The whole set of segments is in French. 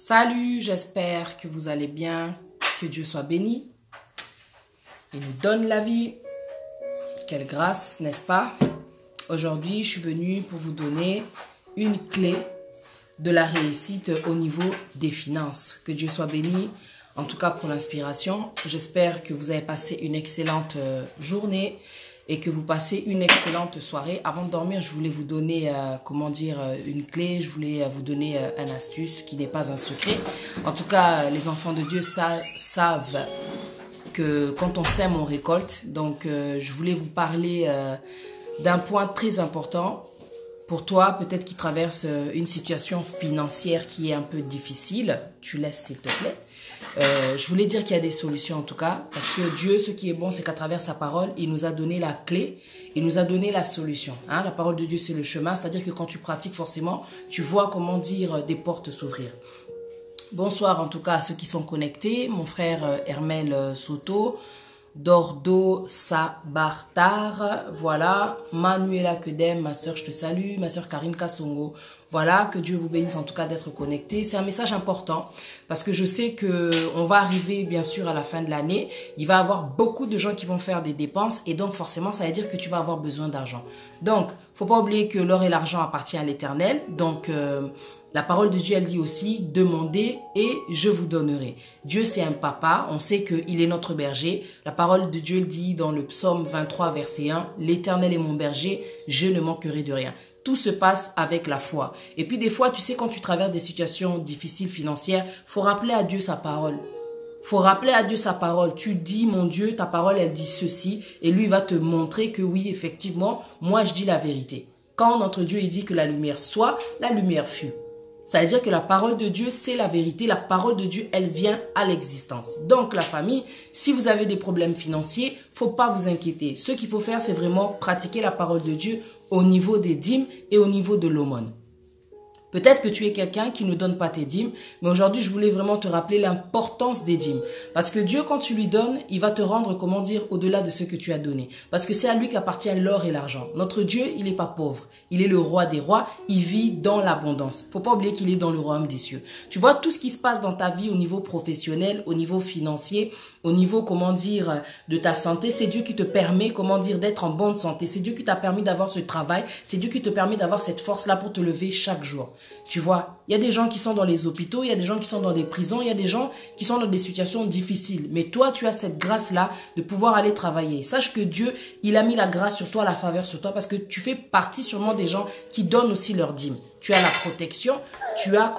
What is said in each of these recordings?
Salut, j'espère que vous allez bien, que Dieu soit béni. Il nous donne la vie. Quelle grâce, n'est-ce pas? Aujourd'hui, je suis venue pour vous donner une clé de la réussite au niveau des finances. Que Dieu soit béni, en tout cas pour l'inspiration. J'espère que vous avez passé une excellente journée et que vous passez une excellente soirée. Avant de dormir, je voulais vous donner, une clé. Je voulais vous donner une astuce qui n'est pas un secret. En tout cas, les enfants de Dieu savent que quand on sème, on récolte. Donc, je voulais vous parler d'un point très important. Pour toi, peut-être qui traverse une situation financière qui est un peu difficile, tu laisses s'il te plaît. Je voulais dire qu'il y a des solutions en tout cas, parce que Dieu, ce qui est bon, c'est qu'à travers sa parole, il nous a donné la clé, il nous a donné la solution. Hein? La parole de Dieu, c'est le chemin, c'est-à-dire que quand tu pratiques, forcément, tu vois des portes s'ouvrir. Bonsoir en tout cas à ceux qui sont connectés, mon frère Hermel Soto, Dordo Sabartar, voilà, Manuela Kedem, ma soeur je te salue, ma soeur Karine Kassongo, voilà, que Dieu vous bénisse en tout cas d'être connecté. C'est un message important parce que je sais qu'on va arriver bien sûr à la fin de l'année, il va y avoir beaucoup de gens qui vont faire des dépenses et donc forcément ça veut dire que tu vas avoir besoin d'argent. Donc, faut pas oublier que l'or et l'argent appartiennent à l'Éternel, donc la parole de Dieu, elle dit aussi, demandez et je vous donnerai. Dieu, c'est un papa, on sait qu'il est notre berger. La parole de Dieu, elle dit dans le psaume 23, verset 1, l'Éternel est mon berger, je ne manquerai de rien. Tout se passe avec la foi. Et puis des fois, tu sais, quand tu traverses des situations difficiles financières, faut rappeler à Dieu sa parole. Faut rappeler à Dieu sa parole. Tu dis, mon Dieu, ta parole, elle dit ceci. Et lui, il va te montrer que oui, effectivement, moi, je dis la vérité. Quand notre Dieu, il dit que la lumière soit, la lumière fut. Ça veut dire que la parole de Dieu, c'est la vérité. La parole de Dieu, elle vient à l'existence. Donc, la famille, si vous avez des problèmes financiers, faut pas vous inquiéter. Ce qu'il faut faire, c'est vraiment pratiquer la parole de Dieu au niveau des dîmes et au niveau de l'aumône. Peut-être que tu es quelqu'un qui ne donne pas tes dîmes, mais aujourd'hui, je voulais vraiment te rappeler l'importance des dîmes. Parce que Dieu, quand tu lui donnes, il va te rendre, au-delà de ce que tu as donné. Parce que c'est à lui qu'appartient l'or et l'argent. Notre Dieu, il n'est pas pauvre. Il est le roi des rois. Il vit dans l'abondance. Faut pas oublier qu'il est dans le royaume des cieux. Tu vois, tout ce qui se passe dans ta vie au niveau professionnel, au niveau financier, au niveau, de ta santé, c'est Dieu qui te permet, d'être en bonne santé. C'est Dieu qui t'a permis d'avoir ce travail. C'est Dieu qui te permet d'avoir cette force-là pour te lever chaque jour. Tu vois, il y a des gens qui sont dans les hôpitaux, il y a des gens qui sont dans des prisons, il y a des gens qui sont dans des situations difficiles. Mais toi, tu as cette grâce-là de pouvoir aller travailler. Sache que Dieu, il a mis la grâce sur toi, la faveur sur toi, parce que tu fais partie sûrement des gens qui donnent aussi leur dîme. Tu as la protection, tu as,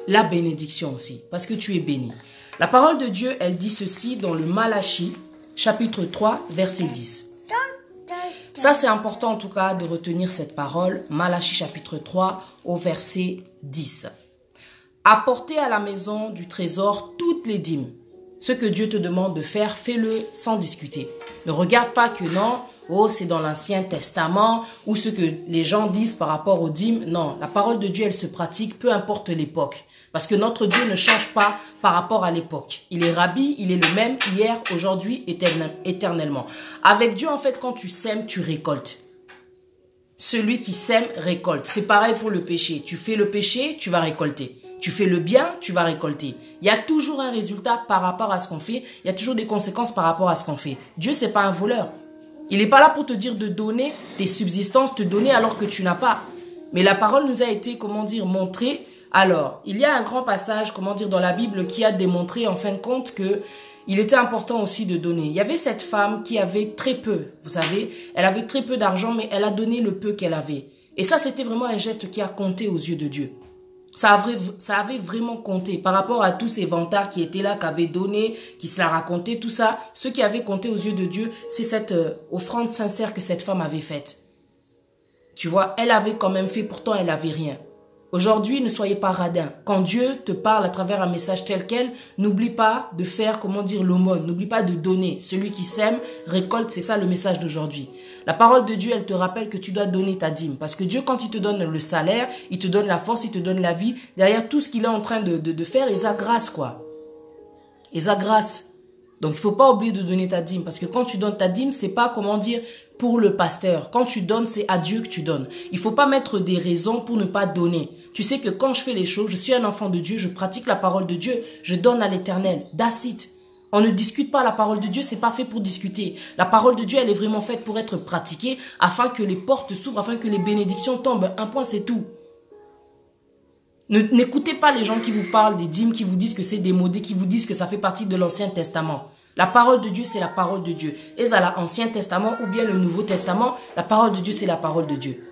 la bénédiction aussi, parce que tu es béni. La parole de Dieu, elle dit ceci dans le Malachie, chapitre 3, verset 10. Ça, c'est important en tout cas de retenir cette parole. Malachie chapitre 3 au verset 10. Apportez à la maison du trésor toutes les dîmes. Ce que Dieu te demande de faire, fais-le sans discuter. Ne regarde pas que non, c'est dans l'Ancien Testament ou ce que les gens disent par rapport aux dîmes. Non, la parole de Dieu, elle se pratique, peu importe l'époque. Parce que notre Dieu ne change pas par rapport à l'époque. Il est Rabbi, il est le même hier, aujourd'hui, éternellement. Avec Dieu, en fait, quand tu sèmes, tu récoltes. Celui qui sème, récolte. C'est pareil pour le péché. Tu fais le péché, tu vas récolter. Tu fais le bien, tu vas récolter. Il y a toujours un résultat par rapport à ce qu'on fait. Il y a toujours des conséquences par rapport à ce qu'on fait. Dieu, c'est pas un voleur. Il n'est pas là pour te dire de donner tes subsistances, te donner alors que tu n'as pas. Mais la parole nous a été, montrée. Alors, il y a un grand passage, dans la Bible qui a démontré en fin de compte que il était important aussi de donner. Il y avait cette femme qui avait très peu, vous savez, elle avait très peu d'argent, mais elle a donné le peu qu'elle avait. Et ça, c'était vraiment un geste qui a compté aux yeux de Dieu. Ça avait vraiment compté par rapport à tous ces vantards qui étaient là, qui avaient donné, qui se la racontaient, tout ça. Ce qui avait compté aux yeux de Dieu, c'est cette offrande sincère que cette femme avait faite. Tu vois, elle avait quand même fait, pourtant elle n'avait rien. Aujourd'hui, ne soyez pas radins. Quand Dieu te parle à travers un message tel quel, n'oublie pas de faire, l'aumône. N'oublie pas de donner. Celui qui sème, récolte, c'est ça le message d'aujourd'hui. La parole de Dieu, elle te rappelle que tu dois donner ta dîme. Parce que Dieu, quand il te donne le salaire, il te donne la force, il te donne la vie. Derrière tout ce qu'il est en train de faire, il a grâce, quoi. Il a grâce. Donc, il ne faut pas oublier de donner ta dîme. Parce que quand tu donnes ta dîme, c'est pas, pour le pasteur. Quand tu donnes, c'est à Dieu que tu donnes. Il ne faut pas mettre des raisons pour ne pas donner. Tu sais que quand je fais les choses, je suis un enfant de Dieu, je pratique la parole de Dieu, je donne à l'Éternel. That's it. On ne discute pas la parole de Dieu, c'est pas fait pour discuter. La parole de Dieu, elle est vraiment faite pour être pratiquée afin que les portes s'ouvrent, afin que les bénédictions tombent. Un point, c'est tout. N'écoutez pas les gens qui vous parlent des dîmes, qui vous disent que c'est démodé, qui vous disent que ça fait partie de l'Ancien Testament. La parole de Dieu, c'est la parole de Dieu. Et ça, l'Ancien Testament ou bien le Nouveau Testament, la parole de Dieu, c'est la parole de Dieu.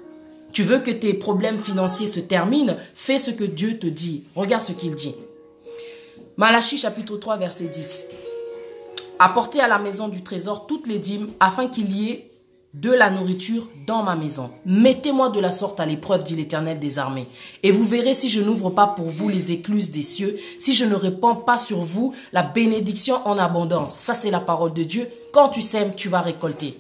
Tu veux que tes problèmes financiers se terminent, fais ce que Dieu te dit. Regarde ce qu'il dit. Malachie chapitre 3, verset 10. Apportez à la maison du trésor toutes les dîmes, afin qu'il y ait de la nourriture dans ma maison. Mettez-moi de la sorte à l'épreuve, dit l'Éternel des armées. Et vous verrez si je n'ouvre pas pour vous les écluses des cieux, si je ne répands pas sur vous la bénédiction en abondance. Ça, c'est la parole de Dieu. Quand tu sèmes, tu vas récolter.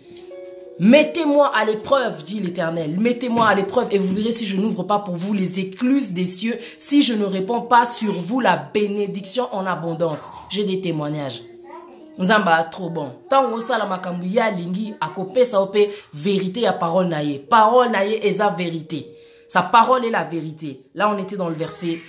Mettez-moi à l'épreuve, dit l'Éternel. Mettez-moi à l'épreuve et vous verrez si je n'ouvre pas pour vous les écluses des cieux, si je ne répands pas sur vous la bénédiction en abondance. J'ai des témoignages. Nzamba trop bon. Tant on sala makambu ya lingi akopesa ope vérité ya parole naye. Parole naye est sa vérité. Sa parole est la vérité. Là on était dans le verset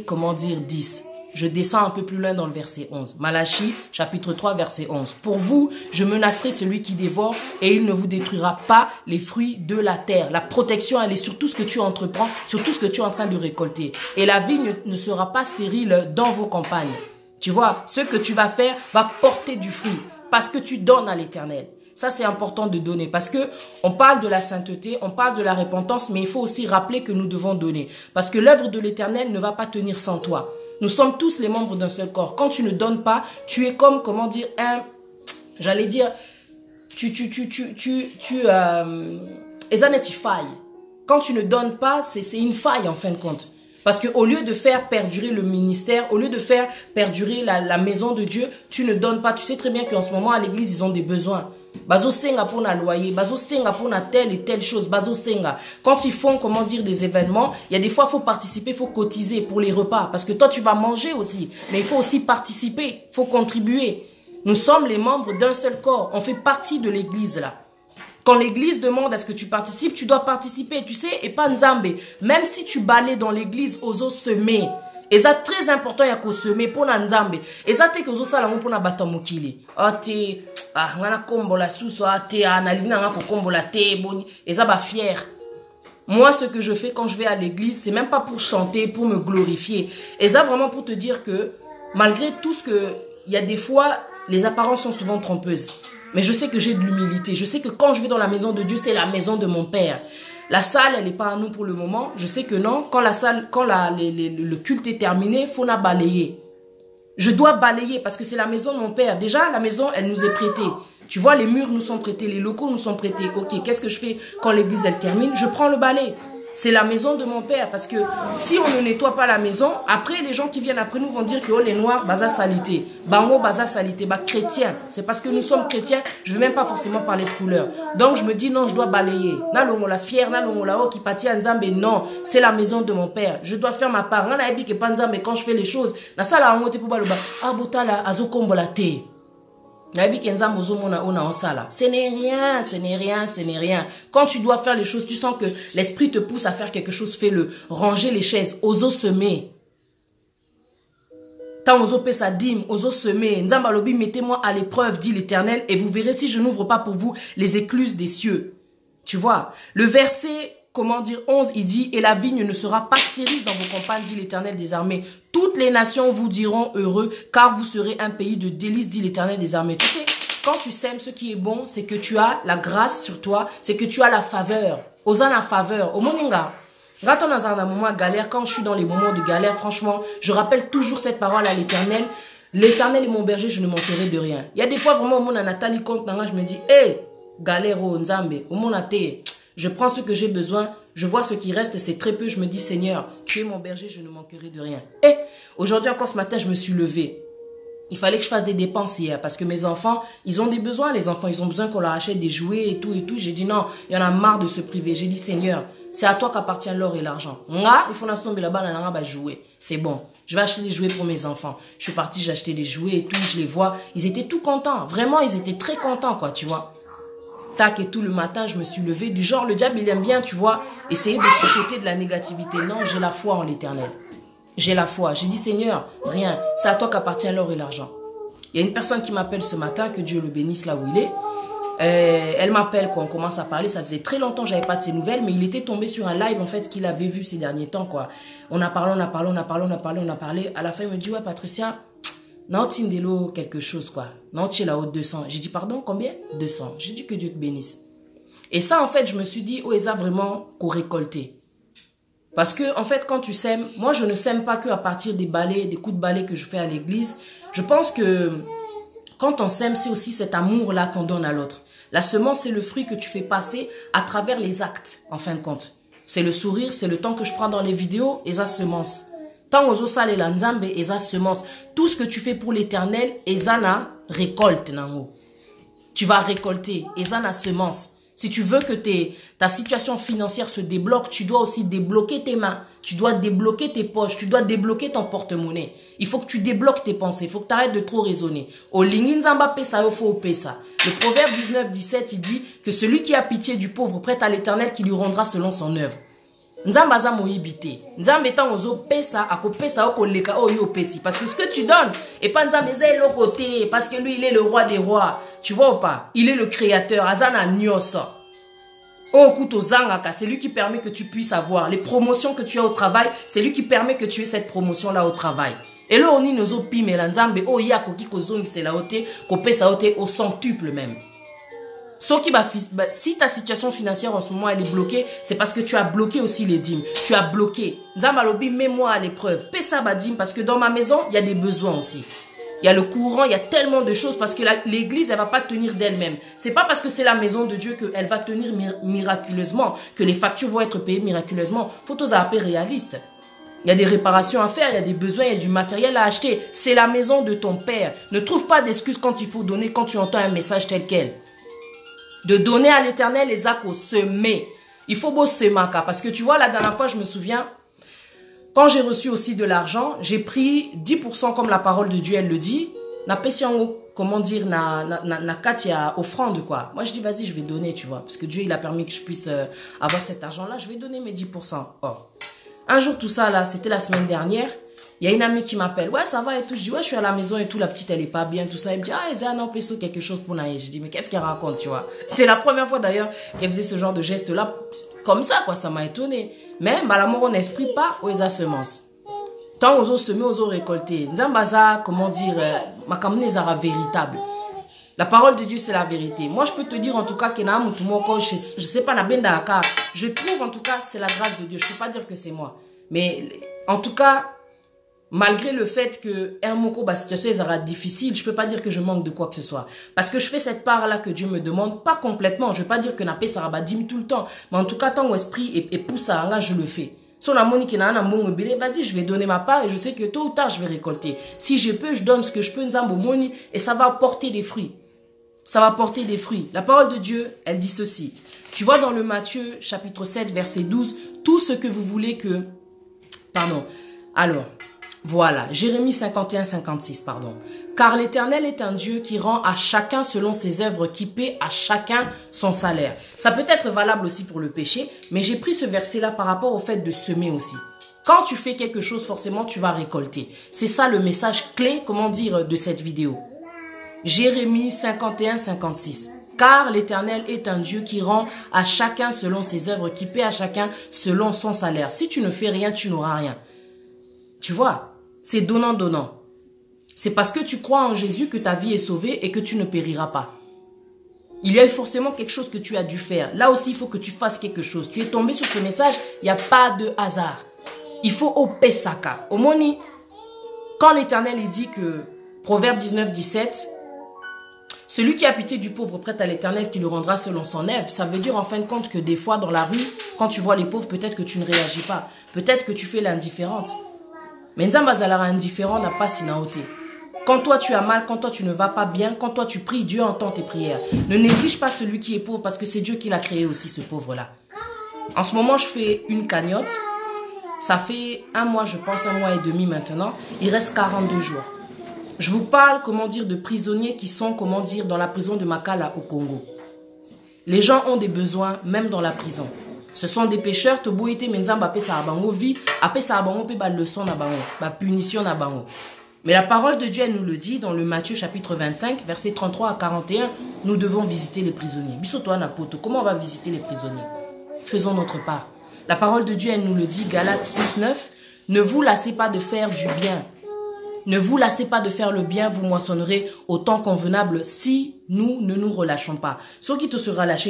comment dire 10. Je descends un peu plus loin dans le verset 11. Malachie chapitre 3 verset 11. Pour vous, je menacerai celui qui dévore et il ne vous détruira pas les fruits de la terre. La protection elle est sur tout ce que tu entreprends, sur tout ce que tu es en train de récolter. Et la vie ne sera pas stérile dans vos campagnes. Tu vois, ce que tu vas faire va porter du fruit parce que tu donnes à l'Éternel. Ça, c'est important de donner parce que on parle de la sainteté, on parle de la repentance, mais il faut aussi rappeler que nous devons donner. Parce que l'œuvre de l'Éternel ne va pas tenir sans toi. Nous sommes tous les membres d'un seul corps. Quand tu ne donnes pas, tu es comme, comment dire, j'allais dire, faille. Quand tu ne donnes pas, c'est une faille en fin de compte. Parce qu'au lieu de faire perdurer le ministère, au lieu de faire perdurer la maison de Dieu, tu ne donnes pas. Tu sais très bien qu'en ce moment, à l'église, ils ont des besoins. Bazo senga pour na loyer, bazo senga pour na telle et telle chose, bazo senga. Quand ils font, comment dire, des événements, il y a des fois, il faut participer, il faut cotiser pour les repas. Parce que toi, tu vas manger aussi. Mais il faut aussi participer, il faut contribuer. Nous sommes les membres d'un seul corps. On fait partie de l'église là. Quand l'église demande à ce que tu participes, tu dois participer, tu sais, et pas nzambe. Même si tu balais dans l'église, ozo semer. Et ça très important, il y a qu'au semer pour nzambe. Et ça te que ozo salango pour na batamokili. Ngana kombo la sous, analina ngako kombo la te, boni. Et ça va fier. Moi, ce que je fais quand je vais à l'église, c'est même pas pour chanter, pour me glorifier. Et ça vraiment pour te dire que, malgré tout ce que, il y a des fois, les apparences sont souvent trompeuses. Mais je sais que j'ai de l'humilité. Je sais que quand je vais dans la maison de Dieu, c'est la maison de mon Père. La salle, elle n'est pas à nous pour le moment. Je sais que non. Quand le culte est terminé, il faut la balayer. Je dois balayer parce que c'est la maison de mon Père. Déjà, la maison, elle nous est prêtée. Tu vois, les murs nous sont prêtés, les locaux nous sont prêtés. Ok, qu'est-ce que je fais quand l'église, elle termine? Je prends le balai. C'est la maison de mon Père. Parce que si on ne nettoie pas la maison, après, les gens qui viennent après nous vont dire que oh, les Noirs, baza salité. Bango, baza salité. Bah, chrétiens. C'est parce que nous sommes chrétiens. Je ne veux même pas forcément parler de couleur. Donc, je me dis non, je dois balayer. Nalongo la fière, nalongo la oh, qui pâtit à Nzambe. Non, c'est la maison de mon Père. Je dois faire ma part. Mais quand je fais les choses, na sala angote pour baloba. Ah, botala, azokombo la te. Ce n'est rien, ce n'est rien, ce n'est rien. Quand tu dois faire les choses, tu sens que l'esprit te pousse à faire quelque chose, fais-le. Ranger les chaises, oso semer. Tant oso pe sa dîme, oso semer. Nzambalobi, mettez-moi à l'épreuve, dit l'Éternel, et vous verrez si je n'ouvre pas pour vous les écluses des cieux. Tu vois, le verset, comment dire, 11, il dit, et la vigne ne sera pas stérile dans vos campagnes, dit l'Éternel des armées. Toutes les nations vous diront heureux, car vous serez un pays de délices, dit l'Éternel des armées. Tu sais, quand tu sèmes, ce qui est bon, c'est que tu as la grâce sur toi, c'est que tu as la faveur. Osa la faveur. Au moninga. Quand on a un moment de galère, quand je suis dans les moments de galère, franchement, je rappelle toujours cette parole à l'Éternel. L'Éternel est mon berger, je ne manquerai de rien. Il y a des fois, vraiment, au monde, Nathalie compte, je me dis, hé, galère, oh, Nzambe, au monde, je prends ce que j'ai besoin, je vois ce qui reste, c'est très peu. Je me dis, Seigneur, tu es mon berger, je ne manquerai de rien. Et aujourd'hui encore ce matin, je me suis levée. Il fallait que je fasse des dépenses hier parce que mes enfants, ils ont des besoins, les enfants. Ils ont besoin qu'on leur achète des jouets et tout et tout. J'ai dit non, il y en a marre de se priver. J'ai dit, Seigneur, c'est à toi qu'appartient l'or et l'argent. Nga, il faut tomber là-bas, jouer. C'est bon. Je vais acheter des jouets pour mes enfants. Je suis partie, j'ai acheté des jouets et tout. Je les vois. Ils étaient tout contents. Vraiment, ils étaient très contents, quoi, tu vois. tac et tout le matin, je me suis levée. Du genre, le diable, il aime bien, tu vois, essayer de chuchoter de la négativité. Non, j'ai la foi en l'Éternel. J'ai la foi. J'ai dit, Seigneur, rien. C'est à toi qu'appartient l'or et l'argent. Il y a une personne qui m'appelle ce matin, que Dieu le bénisse là où il est. Elle m'appelle quand on commence à parler. Ça faisait très longtemps que je n'avais pas de ses nouvelles, mais il était tombé sur un live en fait qu'il avait vu ces derniers temps, quoi. On a parlé. À la fin, il me dit, ouais, Patricia, non, Tindelo, quelque chose, quoi. Non, tu es là-haut 200. J'ai dit, pardon, combien? 200. J'ai dit que Dieu te bénisse. Et ça, en fait, je me suis dit, oh, Esa, vraiment, qu'on récoltait. Parce que, en fait, quand tu sèmes, moi, je ne sème pas qu'à partir des balais, des coups de balai que je fais à l'église. Je pense que quand on sème, c'est aussi cet amour-là qu'on donne à l'autre. La semence, c'est le fruit que tu fais passer à travers les actes, en fin de compte. C'est le sourire, c'est le temps que je prends dans les vidéos, Esa semence. Tant aux osales et la nzambe, Esa semence. Tout ce que tu fais pour l'Éternel, Esa na récolte, nango. Tu vas récolter, Esa na semence. Si tu veux que ta situation financière se débloque, tu dois aussi débloquer tes mains. Tu dois débloquer tes poches. Tu dois débloquer ton porte-monnaie. Il faut que tu débloques tes pensées. Il faut que tu arrêtes de trop raisonner. Au Linginzamba pesa, il faut pesa. Le proverbe 19-17, il dit que celui qui a pitié du pauvre prête à l'Éternel qui lui rendra selon son œuvre. Nzambaza moyibité. Nzambe tant ozo pesa, ako pesa oko leka o yo pesi. Parce que ce que tu donnes, et pas Nzambeza est l'autre côté, parce que lui il est le roi des rois. Tu vois ou pas? Il est le créateur. Azana nyosa. Oh, kuto zangaka, c'est lui qui permet que tu puisses avoir les promotions que tu as au travail. C'est lui qui permet que tu aies cette promotion là au travail. Et là on y nozo pime la nzambe oh ya koki kozongi c'est la ote, ko pesa ote au centuple même. Si ta situation financière en ce moment elle est bloquée, c'est parce que tu as bloqué aussi les dîmes. Tu as bloqué. Nzambalobi, mets-moi à l'épreuve. Pesa ba dîme parce que dans ma maison, il y a des besoins aussi. Il y a le courant, il y a tellement de choses parce que l'église, elle ne va pas tenir d'elle-même. C'est pas parce que c'est la maison de Dieu qu'elle va tenir miraculeusement, que les factures vont être payées miraculeusement. Faut tous appeler réaliste. Il y a des réparations à faire, il y a des besoins, il y a du matériel à acheter. C'est la maison de ton père. Ne trouve pas d'excuses quand il faut donner, quand tu entends un message tel quel. De donner à l'Éternel les actes au semer. Il faut beau semer, parce que tu vois, la dernière fois, je me souviens, quand j'ai reçu aussi de l'argent, j'ai pris 10% comme la parole de Dieu, elle le dit. Na pesiango, comment dire, na katia offrande, quoi. Moi, je dis, vas-y, je vais donner, tu vois. Parce que Dieu, il a permis que je puisse avoir cet argent-là. Je vais donner mes 10%. Oh. Un jour, tout ça, là, c'était la semaine dernière. Il y a une amie qui m'appelle. Ouais, ça va et tout. Je dis, ouais, je suis à la maison et tout. La petite, elle est pas bien, tout ça. Elle me dit, ah, Esa, non, peso quelque chose pour naïe. Je dis, mais qu'est-ce qu'elle raconte, tu vois. C'était la première fois, d'ailleurs, qu'elle faisait ce genre de geste-là. Comme ça, quoi, ça m'a étonné. Mais, l'amour en esprit, pas aux Esa semence. Tant aux autres semer, aux autres récolter. Nzambaza, comment dire, ma kamine zara véritable. La parole de Dieu, c'est la vérité. Moi, je peux te dire en tout cas que je sais pas, je trouve en tout cas, c'est la grâce de Dieu. Je peux pas dire que c'est moi. Mais en tout cas, malgré le fait que la situation sera difficile, je peux pas dire que je manque de quoi que ce soit. Parce que je fais cette part-là que Dieu me demande, pas complètement. Je veux pas dire que Napé Sarabadim tout le temps. Mais en tout cas, tant l'esprit et pousse à là, je le fais. Si on a moni qui n'a un bon mobile, vas-y, je vais donner ma part et je sais que tôt ou tard, je vais récolter. Si je peux, je donne ce que je peux, moni, et ça va porter des fruits. Ça va porter des fruits. La parole de Dieu, elle dit ceci. Tu vois dans le Matthieu, chapitre 7, verset 12, tout ce que vous voulez que... Pardon. Alors, voilà, Jérémie 51, 56, pardon. Car l'Éternel est un Dieu qui rend à chacun selon ses œuvres, qui paie à chacun son salaire. Ça peut être valable aussi pour le péché, mais j'ai pris ce verset-là par rapport au fait de semer aussi. Quand tu fais quelque chose, forcément, tu vas récolter. C'est ça le message clé, comment dire, de cette vidéo. Jérémie 51, 56. Car l'Éternel est un Dieu qui rend à chacun selon ses œuvres, qui paie à chacun selon son salaire. Si tu ne fais rien, tu n'auras rien. Tu vois, c'est donnant-donnant. C'est parce que tu crois en Jésus que ta vie est sauvée et que tu ne périras pas. Il y a forcément quelque chose que tu as dû faire. Là aussi, il faut que tu fasses quelque chose. Tu es tombé sur ce message, il n'y a pas de hasard. Il faut au pesaka. Au moni, quand l'Éternel dit que, Proverbe 19, 17, celui qui a pitié du pauvre prête à l'Éternel qui le rendra selon son œuvre, ça veut dire en fin de compte que des fois dans la rue, quand tu vois les pauvres, peut-être que tu ne réagis pas. Peut-être que tu fais l'indifférente. Mais Nzambazalara indifférent n'a pas sinaoté. Quand toi tu as mal, quand toi tu ne vas pas bien, quand toi tu pries, Dieu entend tes prières. Ne néglige pas celui qui est pauvre parce que c'est Dieu qui l'a créé aussi, ce pauvre-là. En ce moment, je fais une cagnotte. Ça fait 1 mois, je pense 1 mois et demi maintenant. Il reste 42 jours. Je vous parle, comment dire, de prisonniers qui sont, comment dire, dans la prison de Makala au Congo. Les gens ont des besoins, même dans la prison. Ce sont des pécheurs, te boite menzamba pe sa bango vie, apé sa bango pe ba leçon na bango, ba punition na bango. Mais la parole de Dieu elle nous le dit dans le Matthieu chapitre 25, versets 33 à 41, nous devons visiter les prisonniers. Bisoto na poto, comment on va visiter les prisonniers? Faisons notre part. La parole de Dieu elle nous le dit, Galates 6, 9, ne vous lassez pas de faire du bien. Ne vous lassez pas de faire le bien, vous moissonnerez au temps convenable si nous ne nous relâchons pas. Ceux qui te se relâchent,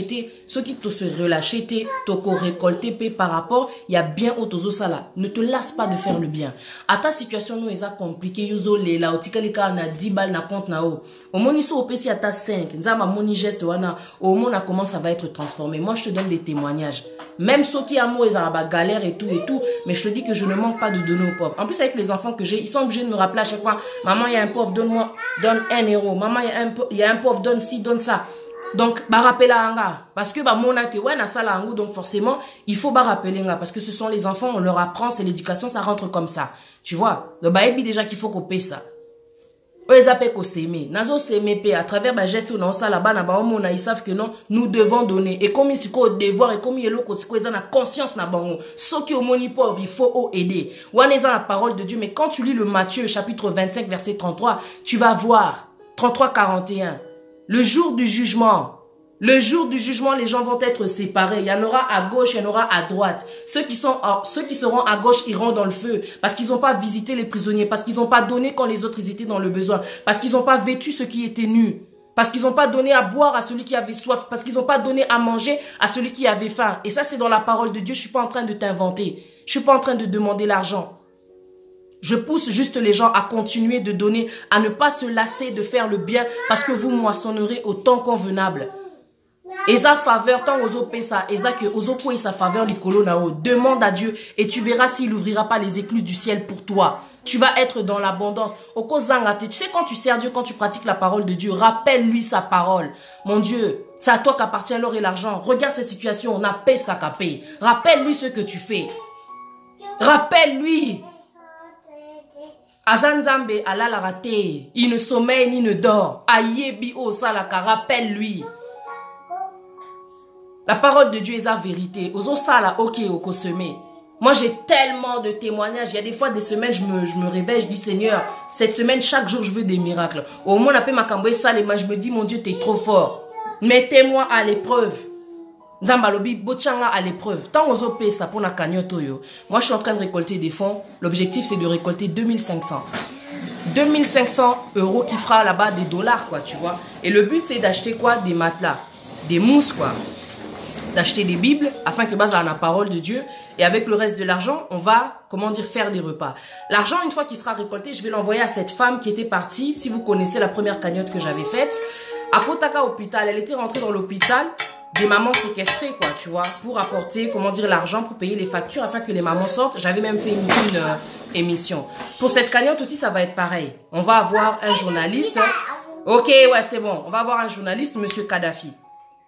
ceux qui te se relâchent, te récolter par rapport, il y a bien autozo sala. Ne te lasse pas de faire le bien. À ta situation, nous, est compliqué. Yuzo le la otikalika na 10 balles na compte na o. Au moins, ici, au PC, à ta 5. Nzama moni geste wana. Au moins, comment ça va être transformé. Moi, je te donne des témoignages. Même ceux qui amour, ils ont galère et tout. Mais je te dis que je ne manque pas de donner aux pauvres. En plus, avec les enfants que j'ai, ils sont obligés de me rappeler à chaque fois. Maman, il y a un pauvre, donne-moi, donne 1 euro. Maman, il y a un pauvre, donne ci, donne ça. Donc, bah rappelle à anga. Parce que bah mon que ouais na sala angu, donc forcément, il faut bah rappeler nga. Parce que ce sont les enfants, on leur apprend, c'est l'éducation, ça rentre comme ça. Tu vois? Le bah déjà qu'il faut qu'on paye ça. Eux, ils appellent qu'on s'aimer. Nazo s'aimer à travers bah geste ou non ça là-bas, ils savent que non, nous devons donner. Et comme ils ont devoir, et comme ils ont la conscience na bango. Ceux qui ont moni pauvre, il faut aider. Ou on est dans la parole de Dieu. Mais quand tu lis le Matthieu, chapitre 25, verset 33, tu vas voir, 33, 41. Le jour du jugement, les gens vont être séparés. Il y en aura à gauche, il y en aura à droite. Ceux qui seront à gauche iront dans le feu parce qu'ils n'ont pas visité les prisonniers, parce qu'ils n'ont pas donné quand les autres ils étaient dans le besoin, parce qu'ils n'ont pas vêtu ceux qui étaient nus, parce qu'ils n'ont pas donné à boire à celui qui avait soif, parce qu'ils n'ont pas donné à manger à celui qui avait faim. Et ça, c'est dans la parole de Dieu. Je ne suis pas en train de t'inventer. Je ne suis pas en train de demander l'argent. Je pousse juste les gens à continuer de donner, à ne pas se lasser de faire le bien parce que vous moissonnerez au temps convenable. Esa faveur, tant ozo pesa, esa que ozo koué sa faveur likolo nao. Demande à Dieu et tu verras s'il n'ouvrira pas les écluses du ciel pour toi. Tu vas être dans l'abondance. Oko zangate, tu sais quand tu sers Dieu, quand tu pratiques la parole de Dieu, rappelle-lui sa parole. Mon Dieu, c'est à toi qu'appartient l'or et l'argent. Regarde cette situation, on a paix sa capé. Rappelle-lui ce que tu fais. Rappelle-lui. Azanzambe ala raté, il ne sommeille ni ne dort. Ayebi o salaka, rappelle-lui. La parole de Dieu est la vérité. Ozo sala ok oko semé. Moi j'ai tellement de témoignages. Il y a des fois des semaines je me réveille, je dis Seigneur, cette semaine chaque jour je veux des miracles. Au moins on appelle ma camboé salema, je me dis mon Dieu t'es trop fort. Mettez-moi à l'épreuve. Nzambalobi bochanga à l'épreuve. Tant ozo paye ça pour na cagnotte yo. Moi je suis en train de récolter des fonds. L'objectif c'est de récolter 2500. 2500 € qui fera là-bas des dollars quoi, tu vois. Et le but c'est d'acheter quoi? Des matelas, des mousses quoi. D'acheter des bibles afin que base à la parole de Dieu. Et avec le reste de l'argent, on va, comment dire, faire des repas. L'argent, une fois qu'il sera récolté, je vais l'envoyer à cette femme qui était partie. Si vous connaissez la première cagnotte que j'avais faite, à Kotaka hôpital, elle était rentrée dans l'hôpital des mamans séquestrées, quoi, tu vois, pour apporter, comment dire, l'argent pour payer les factures afin que les mamans sortent. J'avais même fait une émission. Pour cette cagnotte aussi, ça va être pareil. On va avoir un journaliste. Ok, ouais, c'est bon. On va avoir un journaliste, Monsieur Kadhafi.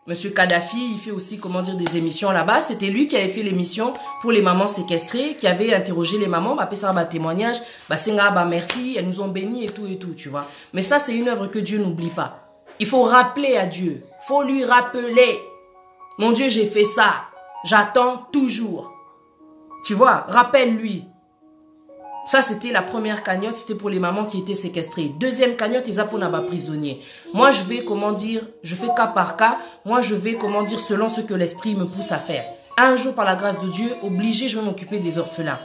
Monsieur Kadhafi, il fait aussi, comment dire, des émissions là-bas. C'était lui qui avait fait l'émission pour les mamans séquestrées, qui avait interrogé les mamans, bah, ça va témoignage, bah, merci, elles nous ont bénis et tout, tu vois. Mais ça, c'est une œuvre que Dieu n'oublie pas. Il faut rappeler à Dieu. Faut lui rappeler. Mon Dieu, j'ai fait ça. J'attends toujours. Tu vois, rappelle-lui. Ça, c'était la première cagnotte, c'était pour les mamans qui étaient séquestrées. Deuxième cagnotte, ils pour les prisonniers. Moi, je vais, comment dire, je fais cas par cas. Moi, je vais, comment dire, selon ce que l'esprit me pousse à faire. Un jour, par la grâce de Dieu, obligé, je vais m'occuper des orphelins.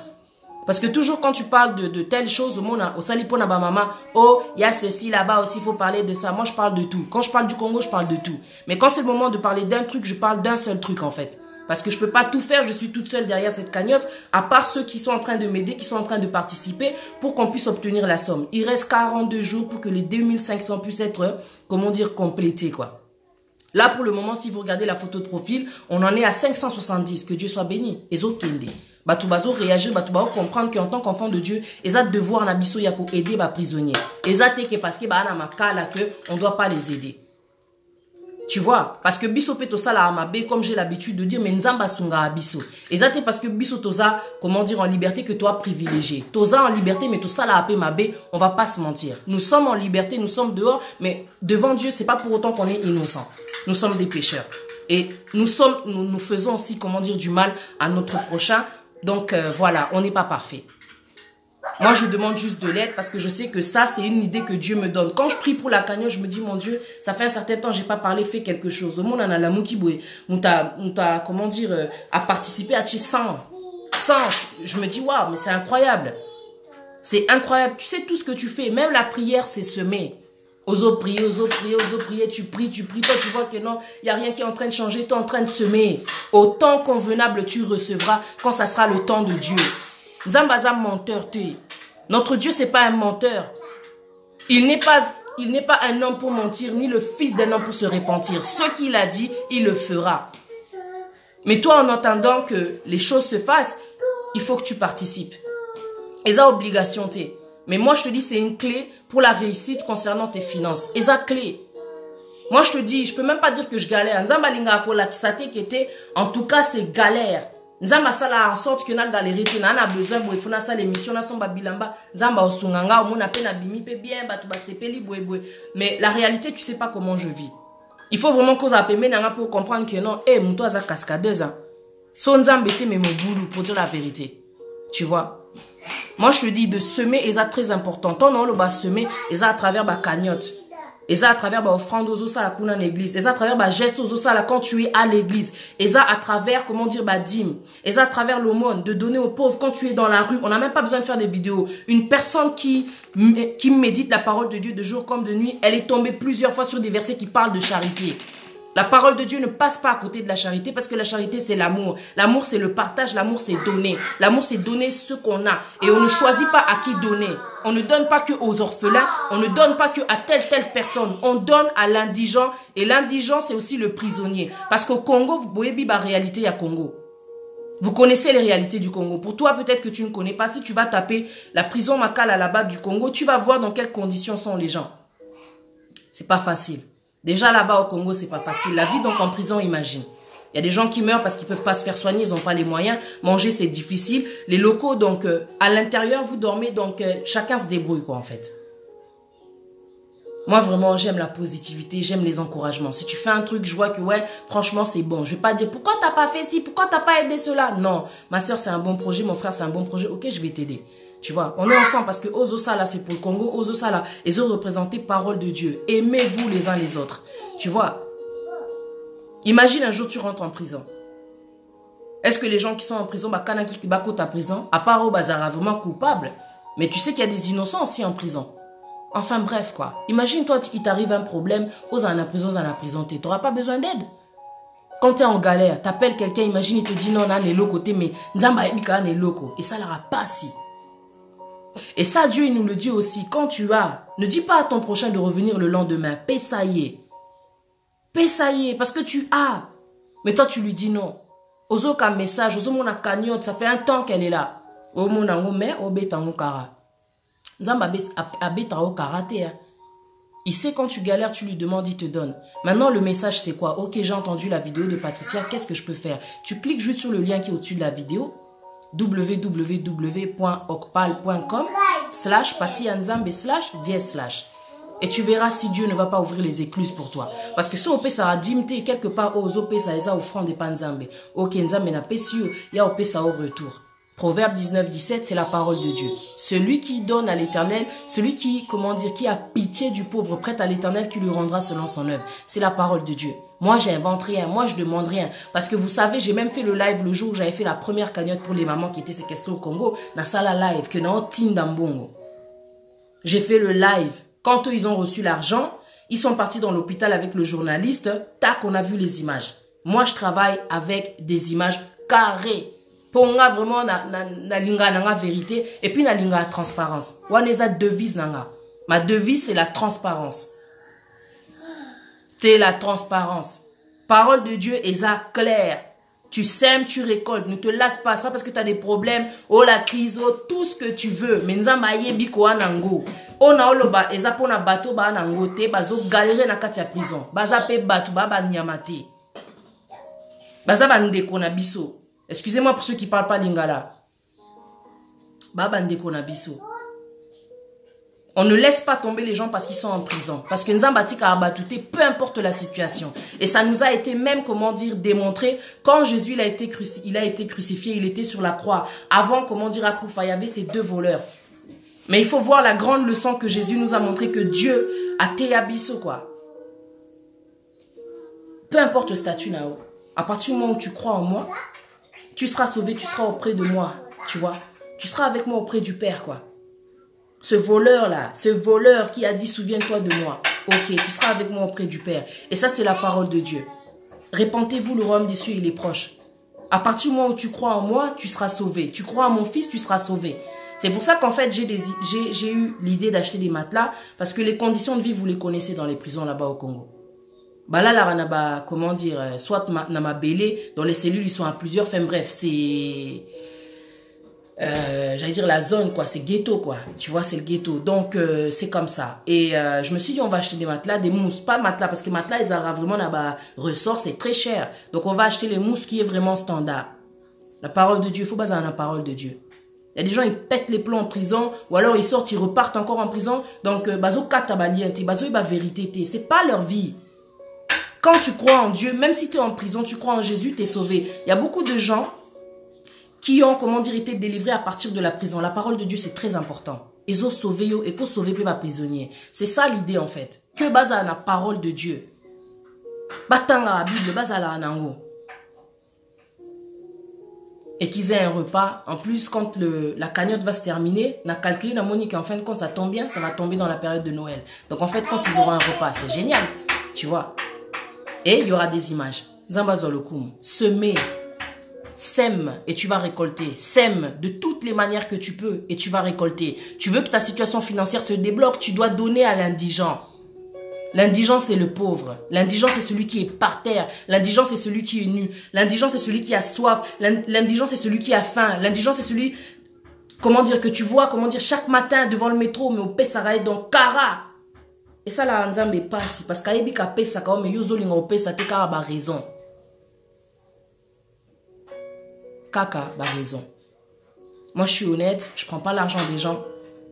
Parce que toujours quand tu parles de telles choses, au salipona ba maman, oh, il y a ceci là-bas aussi, il faut parler de ça. Moi, je parle de tout. Quand je parle du Congo, je parle de tout. Mais quand c'est le moment de parler d'un truc, je parle d'un seul truc, en fait. Parce que je ne peux pas tout faire, je suis toute seule derrière cette cagnotte, à part ceux qui sont en train de m'aider, qui sont en train de participer pour qu'on puisse obtenir la somme. Il reste 42 jours pour que les 2500 puissent être, comment dire, complétés, quoi. Là, pour le moment, si vous regardez la photo de profil, on en est à 570. Que Dieu soit béni. Et Kende. Batubazo réagir, Batubazo comprendre qu'en tant qu'enfant de Dieu, ils ont devoir en abisso yako aider les prisonniers. Ils ont que parce que on ne doit pas les aider. Tu vois, parce que biso pe tosala amabe, comme j'ai l'habitude de dire, mais nzamba sunga abiso. Et ça parce que biso tosa, comment dire, en liberté que toi privilégié. Tosa en liberté, mais tosala apé mabe, on va pas se mentir. Nous sommes en liberté, nous sommes dehors, mais devant Dieu, c'est pas pour autant qu'on est innocent. Nous sommes des pécheurs. Et nous faisons aussi, comment dire, du mal à notre prochain. Donc voilà, on n'est pas parfait. Moi, je demande juste de l'aide parce que je sais que ça, c'est une idée que Dieu me donne. Quand je prie pour la cagnotte, je me dis, mon Dieu, ça fait un certain temps, je n'ai pas parlé, fais quelque chose. Au monde, on a la moukiboué. On t'a, comment dire, à participer à 100. Je me dis, waouh, mais c'est incroyable. C'est incroyable. Tu sais tout ce que tu fais. Même la prière, c'est semer. Oso prier, tu pries. Toi, tu vois que non, il n'y a rien qui est en train de changer. Tu es en train de semer. Au temps convenable, tu recevras quand ça sera le temps de Dieu. Zambaza menteur, tu es. Notre Dieu, ce n'est pas un menteur. Il n'est pas un homme pour mentir, ni le fils d'un homme pour se repentir. Ce qu'il a dit, il le fera. Mais toi, en attendant que les choses se fassent, il faut que tu participes. Et ça, obligation, tu es. Mais moi, je te dis, c'est une clé pour la réussite concernant tes finances. Et ça, clé. Moi, je te dis, je ne peux même pas dire que je galère. En tout cas, c'est galère. Nzamba sala en sorte que na galérie tu na besoin bo ifuna ça l'émission na somba bilamba nzamba osunganga omona pe na bimi pe bien batu ba sepeli boye. Mais la réalité, tu sais pas comment je vis. Il faut vraiment cause à peme nanga pour comprendre que non, muto aza cascadeuse. So nzamba était mais mon boulot pour dire la vérité. Tu vois? Moi je te dis de semer et ça très important. Ton non le bas semer et ça à travers ba cagnotte. Et ça à travers offrande aux osala kuna l'église. Et ça à travers geste aux osala quand tu es à l'église. Et ça à travers comment dire dîme. Et ça à travers l'aumône de donner aux pauvres quand tu es dans la rue. On n'a même pas besoin de faire des vidéos. Une personne qui médite la parole de Dieu de jour comme de nuit, elle est tombée plusieurs fois sur des versets qui parlent de charité. La parole de Dieu ne passe pas à côté de la charité parce que la charité, c'est l'amour. L'amour, c'est le partage. L'amour, c'est donner. L'amour, c'est donner ce qu'on a. Et on ne choisit pas à qui donner. On ne donne pas que aux orphelins. On ne donne pas que à telle personne. On donne à l'indigent. Et l'indigent, c'est aussi le prisonnier. Parce qu'au Congo, vous voyez la réalité à Congo. Vous connaissez les réalités du Congo. Pour toi, peut-être que tu ne connais pas. Si tu vas taper la prison Makala là-bas du Congo, tu vas voir dans quelles conditions sont les gens. C'est pas facile. Déjà là-bas au Congo, c'est pas facile. La vie donc en prison, imagine. Il y a des gens qui meurent parce qu'ils peuvent pas se faire soigner, ils n'ont pas les moyens. Manger, c'est difficile. Les locaux, donc, à l'intérieur, vous dormez, donc, chacun se débrouille, quoi, en fait. Moi, vraiment, j'aime la positivité, j'aime les encouragements. Si tu fais un truc, je vois que, ouais, franchement, c'est bon. Je vais pas dire, pourquoi t'as pas fait ci, pourquoi t'as pas aidé cela? Non, ma soeur, c'est un bon projet, mon frère, c'est un bon projet. Ok, je vais t'aider. Tu vois, on est ensemble parce que Ozosala, c'est pour le Congo. Ozosala, ils ont représenté parole de Dieu. Aimez-vous les uns les autres. Tu vois, imagine un jour tu rentres en prison. Est-ce que les gens qui sont en prison, Kanaki Kibako ta prison, à part au bazar, vraiment coupable, mais tu sais qu'il y a des innocents aussi en prison. Enfin bref quoi. Imagine toi, il t'arrive un problème, aux en la prison, tu n'auras pas besoin d'aide. Quand tu es en galère, tu appelles quelqu'un, imagine, il te dit non, on est loco, mais Nzamba Ebika est loco. Et ça n'aura pas si. Et ça, Dieu, il nous le dit aussi. Quand tu as, ne dis pas à ton prochain de revenir le lendemain. Paix, ça y est. Paix, ça y est. Parce que tu as. Mais toi, tu lui dis non. Ozo ka message, ozo mona cagnotte, ça fait un temps qu'elle est là. O mona ngome, o betango kara. Nzamba abeta o karaté. Il sait quand tu galères, tu lui demandes, il te donne. Maintenant, le message, c'est quoi? Ok, j'ai entendu la vidéo de Patricia, qu'est-ce que je peux faire? Tu cliques juste sur le lien qui est au-dessus de la vidéo. www.okpal.com/patianzambe/10/ et tu verras si Dieu ne va pas ouvrir les écluses pour toi. Parce que si on peut ça a dimté quelque part aux opé ça les a offrande de panzambe. Ok nzambe na pesio ya opé ça au retour. Proverbe 19-17, c'est la parole de Dieu. Celui qui donne à l'Éternel, celui qui, comment dire, qui a pitié du pauvre, prête à l'Éternel qui lui rendra selon son œuvre. C'est la parole de Dieu. Moi, j'invente rien. Moi, je demande rien. Parce que vous savez, j'ai même fait le live le jour où j'avais fait la première cagnotte pour les mamans qui étaient séquestrées au Congo. Dans la live, que dans Tindambongo. J'ai fait le live. Quand eux, ils ont reçu l'argent, ils sont partis dans l'hôpital avec le journaliste. Tac, on a vu les images. Moi, je travaille avec des images carrées. Ponga vraiment na linga nanga vérité et puis na linga transparence. Waneza devise nanga. Ma devise c'est la transparence. C'est la transparence. Parole de Dieu est claire. Tu sèmes, tu récoltes. Ne te lasse pas. Ce n'est pas parce que tu as des problèmes. Oh la crise, oh tout ce que tu veux. Mais nzamba yebi ko anango. On a oloba eza pona bato ba anango te bazo galérer na kati ya prison. Baza pe bato ba nyamate. Baza ba ndeko na biso. Excusez-moi pour ceux qui ne parlent pas lingala. Baba ndeko na biso. On ne laisse pas tomber les gens parce qu'ils sont en prison. Parce que Nzambati Karabatouté, peu importe la situation. Et ça nous a été même, comment dire, démontré. Quand Jésus il a été crucifié, il était sur la croix. Avant, comment dire, à Koufa, il y avait ces deux voleurs. Mais il faut voir la grande leçon que Jésus nous a montré, que Dieu a Théabiso, quoi. Peu importe le statut, Nao. À partir du moment où tu crois en moi, tu seras sauvé, tu seras auprès de moi, tu vois. Tu seras avec moi auprès du Père, quoi. Ce voleur-là, ce voleur qui a dit « Souviens-toi de moi ». Ok, tu seras avec moi auprès du Père. Et ça, c'est la parole de Dieu. Répentez-vous, le royaume des cieux, il est proche. À partir du moment où tu crois en moi, tu seras sauvé. Tu crois en mon fils, tu seras sauvé. C'est pour ça qu'en fait, j'ai eu l'idée d'acheter des matelas, parce que les conditions de vie, vous les connaissez dans les prisons là-bas au Congo. Bah là, comment dire, soit Nama Bélé, dans les cellules, ils sont à plusieurs. Enfin bref, c'est... j'allais dire la zone, quoi. C'est ghetto, quoi. Tu vois, c'est le ghetto. Donc, c'est comme ça. Et je me suis dit, on va acheter des matelas, des mousses. Pas matelas, parce que matelas, ils auront vraiment là-bas ressort, c'est très cher. Donc, on va acheter les mousses qui est vraiment standard. La parole de Dieu, il faut baser dans la parole de Dieu. Il y a des gens, ils pètent les plombs en prison, ou alors ils sortent, ils repartent encore en prison. Donc, bazo katabaliente, bazo iba vérité, c'est pas leur vie. Quand tu crois en Dieu, même si tu es en prison, tu crois en Jésus, tu es sauvé. Il y a beaucoup de gens qui ont, comment dire, été délivrés à partir de la prison. La parole de Dieu, c'est très important. Ils ont sauvé, et qu'on sauve pas prisonnier. C'est ça l'idée, en fait. Que basa la parole de Dieu. Batanga la Bible, basa la anango. Et qu'ils aient un repas. En plus, quand la cagnotte va se terminer, on a calculé, on a monique, en fin de compte, ça tombe bien, ça va tomber dans la période de Noël. Donc, en fait, quand ils auront un repas, c'est génial. Tu vois. Et il y aura des images. Zambazolokum. Semer. Sème et tu vas récolter. Sème de toutes les manières que tu peux et tu vas récolter. Tu veux que ta situation financière se débloque, tu dois donner à l'indigent. L'indigent, c'est le pauvre. L'indigent, c'est celui qui est par terre. L'indigent, c'est celui qui est nu. L'indigent, c'est celui qui a soif. L'indigent, c'est celui qui a faim. L'indigent, c'est celui, comment dire, que tu vois, comment dire, chaque matin devant le métro, mais au Pessaraï, donc Kara. Et ça, là, Nzambe passe. Parce qu'Aïbi ka pesa, quand même, yozolinga au Pessa, te Kara ba raison. Kaka, bah raison. Moi, je suis honnête, je prends pas l'argent des gens.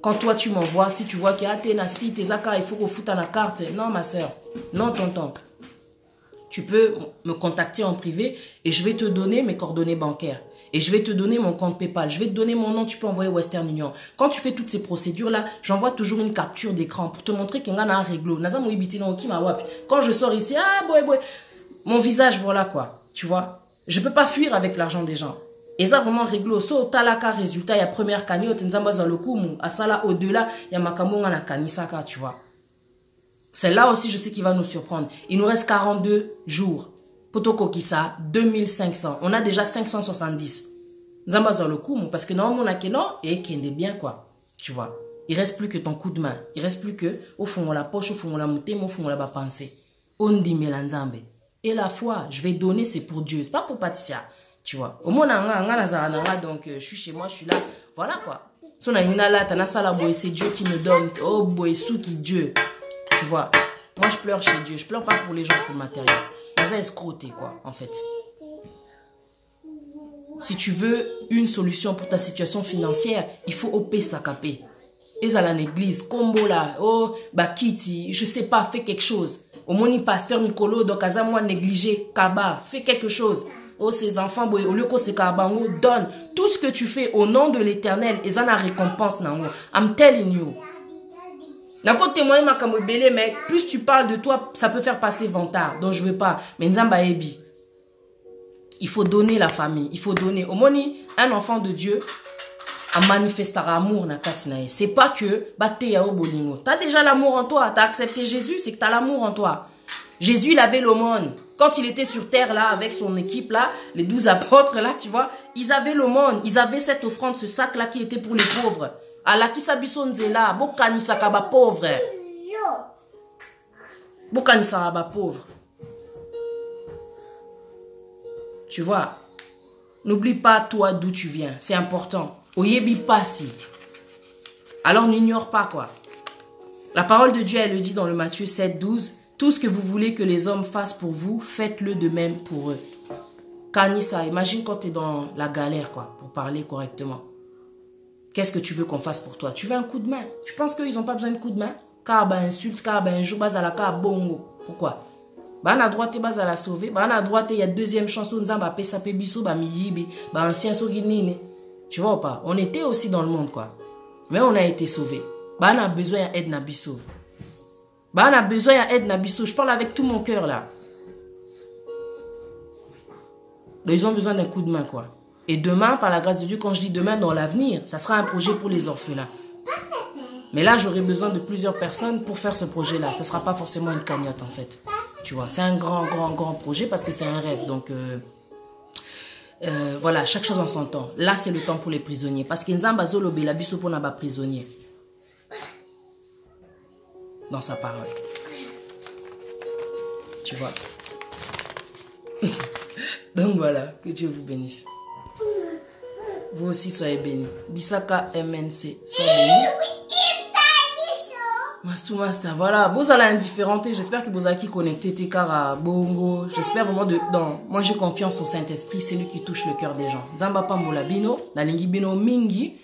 Quand toi, tu m'envoies, si tu vois qu'il y a tes nasi, tes zaka, il faut qu'on foute à la carte. Non, ma soeur. Non, tonton. Tu peux me contacter en privé et je vais te donner mes coordonnées bancaires. Et je vais te donner mon compte PayPal. Je vais te donner mon nom, tu peux envoyer Western Union. Quand tu fais toutes ces procédures-là, j'envoie toujours une capture d'écran pour te montrer qu'il y a un réglo. Quand je sors ici, ah, boy, mon visage, voilà quoi. Tu vois, je peux pas fuir avec l'argent des gens. Et ça vraiment réglo. So, talaka résultat, il y a première cagnotte, nzambaza lokumu. À ça là, au-delà, il y a makamonga na kanisaka, tu vois. Celle-là aussi, je sais qu'il va nous surprendre. Il nous reste 42 jours. Potoko Kisa, 2500. On a déjà 570. Nzambaza lokumu. Parce que non, on a que non, et qu'il est bien, quoi. Tu vois. Il reste plus que ton coup de main. Il reste plus que, au fond, la poche, au fond, la moutée, au fond, la pensée. On dit melanzambe. Et la foi, je vais donner, c'est pour Dieu. C'est pas pour Patricia. Tu vois. Au moins, donc, je suis chez moi, je suis là. Voilà quoi. C'est Dieu qui me donne. Oh, boy, qui Dieu. Tu vois. Moi, je pleure chez Dieu. Je pleure pas pour les gens, pour le matériel. Ça escroté, quoi, en fait. Si tu veux une solution pour ta situation financière, il faut OP Sakapé. Et à l'église, combo là, oh, Bakiti, je sais pas, fais quelque chose. Au moins, pasteur Nicolo, donc, à moi négligé, Kaba, fais quelque chose. Oh, ces enfants, au lieu que c'est Kabango, donne tout ce que tu fais au nom de l'Éternel et ça la récompense. I'm telling you. D'accord, témoigner ma kamobele, mais plus tu parles de toi, ça peut faire passer vantard. Donc, je veux pas. Mais Nzamba Ebi. Il faut donner la famille. Il faut donner. Au moni, un enfant de Dieu a manifestera amour na katinae. C'est pas que bate yao bolingo. T'as déjà l'amour en toi. T'as accepté Jésus, c'est que t'as l'amour en toi. Jésus, il avait l'aumône. Quand il était sur terre, là, avec son équipe, là, les 12 apôtres, là, tu vois, ils avaient l'aumône. Ils avaient cette offrande, ce sac-là qui était pour les pauvres. Allah qui s'abisso nzela, bokanisa kaba pauvre. Bokanisa kaba pauvre. Tu vois, n'oublie pas, toi, d'où tu viens. C'est important. Oyebi pasi. Alors, n'ignore pas, quoi. La parole de Dieu, elle le dit dans le Matthieu 7, 12. Tout ce que vous voulez que les hommes fassent pour vous, faites-le de même pour eux. Kanisa, imagine quand tu es dans la galère, quoi, pour parler correctement. Qu'est-ce que tu veux qu'on fasse pour toi? Tu veux un coup de main? Tu penses qu'ils n'ont pas besoin de coup de main? Car bah insulte, car bah un jour, bah la car bongo. Pourquoi? Bah na droite, bah la sauver. Bah na droite, il y a deuxième chanson, nzamba pe sape biso, bah miyibi, bah ancien soginine. Tu vois ou pas? On était aussi dans le monde, quoi. Mais on a été sauvés. Bah on a besoin d'aide nabiso. Bah on a besoin d'aide nabiso. Je parle avec tout mon cœur, là. Donc, ils ont besoin d'un coup de main, quoi. Et demain, par la grâce de Dieu, quand je dis demain, dans l'avenir, ça sera un projet pour les orphelins. Mais là, j'aurai besoin de plusieurs personnes pour faire ce projet-là. Ça ne sera pas forcément une cagnotte, en fait. Tu vois, c'est un grand projet parce que c'est un rêve. Donc, voilà, chaque chose en son temps. Là, c'est le temps pour les prisonniers. Parce que Nzamba Zolobe, la biso pour naba prisonnier. Dans sa parole. Tu vois. Donc voilà, que Dieu vous bénisse. Vous aussi soyez bénis. Bisaka MNC, soyez bénis. Master, voilà. Vous allez indifférenté. J'espère que vous avez connecté tes à bongo. J'espère vraiment moi j'ai confiance au Saint-Esprit. C'est lui qui touche le cœur des gens. Zamba Pambola Bino, Nalingi Bino Mingi.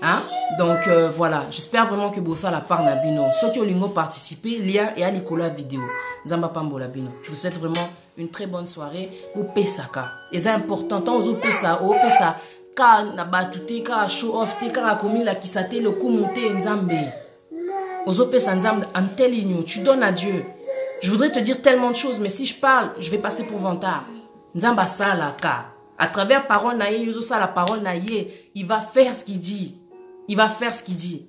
Hein? Donc voilà. J'espère vraiment que vous la part na Bino. Ceux qui ont participé, Lia et Alikola vidéo. Zamba Pambola Bino. Je vous souhaite vraiment une très bonne soirée. Vous pesaka. Et c'est important. Tant vous pesa, ka na batute, ka show off, ka komi la kisate le coup monté nzambe. I'm telling you, tu donnes à Dieu. Je voudrais te dire tellement de choses, mais si je parle, je vais passer pour vantard. Nzamba salaka. À travers parole naïe, yozo sa la parole naïe, il va faire ce qu'il dit. Il va faire ce qu'il dit.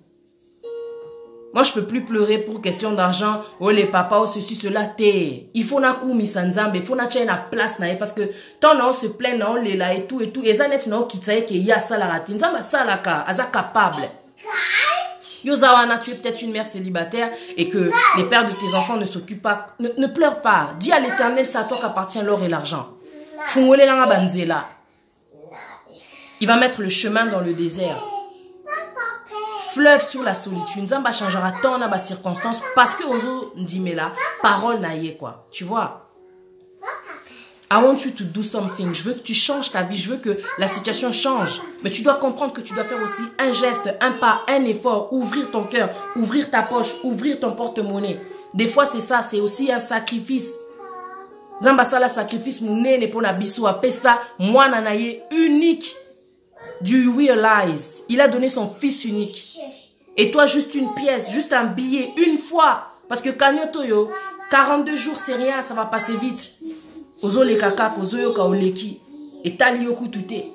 Moi, je peux plus pleurer pour question d'argent. Oh, les papas, oh, ceci, cela, t'es. Il faut na koumi sanzambe, il faut na tchè na place naïe, parce que tant on se plaint, on les là et tout. Et ça net, non, kitsaye, qu'il y a ça la ratine. Nzamba salaka, aza capable. Yozawana, tu es peut-être une mère célibataire et que les pères de tes enfants ne s'occupent pas. Ne pleure pas. Dis à l'Éternel, c'est à toi qu'appartient l'or et l'argent. Fungole langa banzela. Il va mettre le chemin dans le désert. Fleuve sur la solitude. Nzamba changera tant dans ma circonstance parce que ozo ndimela parole naïe quoi. Tu vois? I want you to do something. Je veux que tu changes ta vie. Je veux que la situation change. Mais tu dois comprendre que tu dois faire aussi un geste, un pas, un effort. Ouvrir ton cœur, ouvrir ta poche, ouvrir ton porte-monnaie. Des fois, c'est ça. C'est aussi un sacrifice. Zamba sala sacrifice. Mounene pour na biso a pesa. Moi nanaye unique. Du realize. Il a donné son fils unique. Et toi, juste une pièce, juste un billet, une fois. Parce que Kanyoto yo, 42 jours, c'est rien. Ça va passer vite. Ozo le kaka, ozo yo ka oleki. Et tali yoku tuté.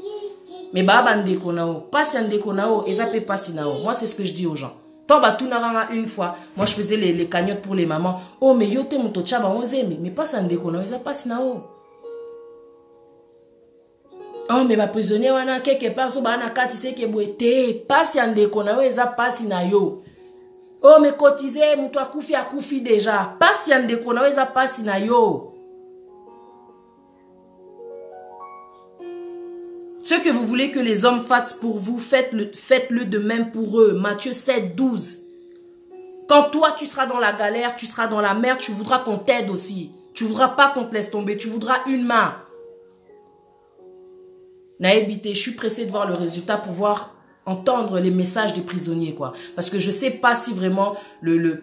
Mais baba ndeko nao. Passe ndeko nao. Et ça peut passer nao. Moi, c'est ce que je dis aux gens. Tant ba tout naranga une fois. Moi, je faisais les cagnottes pour les mamans. Oh, mais yote muto chaba onze. Mais passe ndeko nao. Et ça passe nao. Oh, mais ma prisonnier wana quelque part. So ba na kati se ke boete. Passe ndeko nao. Et ça passe na yo. Oh, mais cotiser. Muto akufi déjà. Passe ndeko nao. Et ça passe na yo. Ce que vous voulez que les hommes fassent pour vous, faites-le de même pour eux. Matthieu 7, 12. Quand toi, tu seras dans la galère, tu seras dans la mer, tu voudras qu'on t'aide aussi. Tu ne voudras pas qu'on te laisse tomber. Tu voudras une main. Naébité, je suis pressée de voir le résultat pour pouvoir entendre les messages des prisonniers, quoi. Parce que je ne sais pas si vraiment,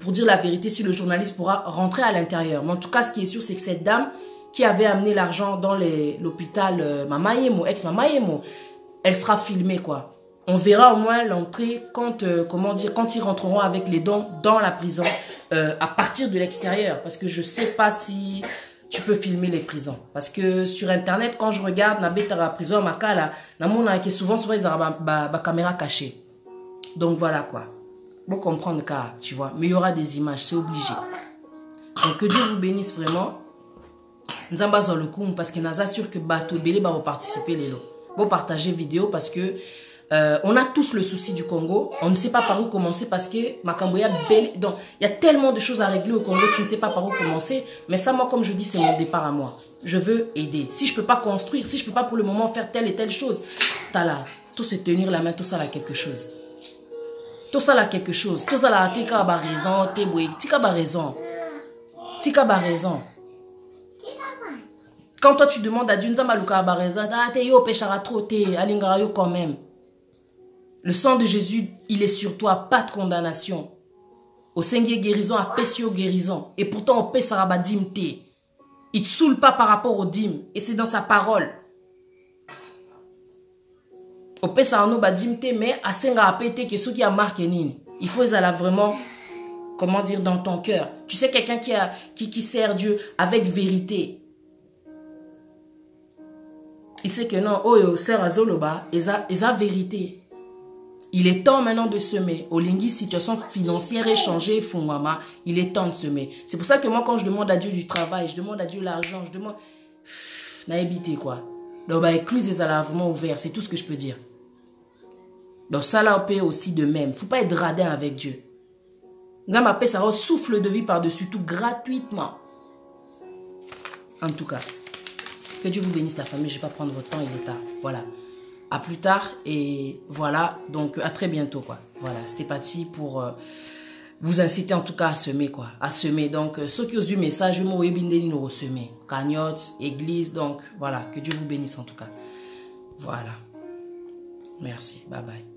pour dire la vérité, si le journaliste pourra rentrer à l'intérieur. Mais en tout cas, ce qui est sûr, c'est que cette dame qui avait amené l'argent dans l'hôpital Mamayemo, ex-Mamayemo, elle sera filmée, quoi. On verra au moins l'entrée quand ils rentreront avec les dons dans la prison à partir de l'extérieur. Parce que je ne sais pas si tu peux filmer les prisons. Parce que sur Internet, quand je regarde la prison, souvent ils ont la caméra cachée. Donc voilà, quoi. Pour comprendre, tu vois. Mais il y aura des images, c'est obligé. Donc que Dieu vous bénisse vraiment. Nzamba zo le coup parce que naza sûr que bato belé va participer les lots. Bon partager vidéo parce que on a tous le souci du Congo. On ne sait pas par où commencer parce que Makamboya belé. Donc il y a tellement de choses à régler au Congo. Tu ne sais pas par où commencer. Mais ça moi comme je dis c'est mon départ à moi. Je veux aider. Si je peux pas construire, si je peux pas pour le moment faire telle et telle chose, t'as là tout se tenir la main, tout ça là quelque chose. Tout ça là quelque chose. Tout ça là tika ba raison, teboué, tika ba raison. Tika ba raison. Quand toi tu demandes à Dieu, Nzamba Luka Bareza, te yo pêchera trop, te alingara yo quand même. Le sang de Jésus, il est sur toi, pas de condamnation. Au Seigneur guérison, à Pessio guérison. Et pourtant, on paie Saraba dimte. Il ne te saoule pas par rapport au dîme. Et c'est dans sa parole. On paie Saraba dimte, mais à Senga pété que ceux qui a marqué nini. Il faut aller vraiment, comment dire, dans ton cœur. Tu sais, quelqu'un qui sert Dieu avec vérité. Il sait que non, oh, sert à Zoloba, et ça vérité. Il est temps maintenant de semer. Au Lingui, situation financière est changée, Fungwama, il est temps de semer. C'est pour ça que moi, quand je demande à Dieu du travail, je demande à Dieu l'argent, je demande... Naïbité, quoi. Donc, bah, écluse les alas vraiment ouverts, c'est tout ce que je peux dire. Donc, ça, là, on peut aussi de même. Il ne faut pas être radin avec Dieu. Nous avons appelé ça un souffle de vie par-dessus tout, gratuitement. En tout cas, que Dieu vous bénisse la famille. Je ne vais pas prendre votre temps, il est tard. Voilà. À plus tard et voilà, donc à très bientôt quoi. Voilà, c'était parti pour vous inciter en tout cas à semer quoi, à semer. Donc ceux qui ont eu message, moi webindeni nous semer, cagnotte, église, donc voilà, que Dieu vous bénisse en tout cas. Voilà. Merci, bye bye.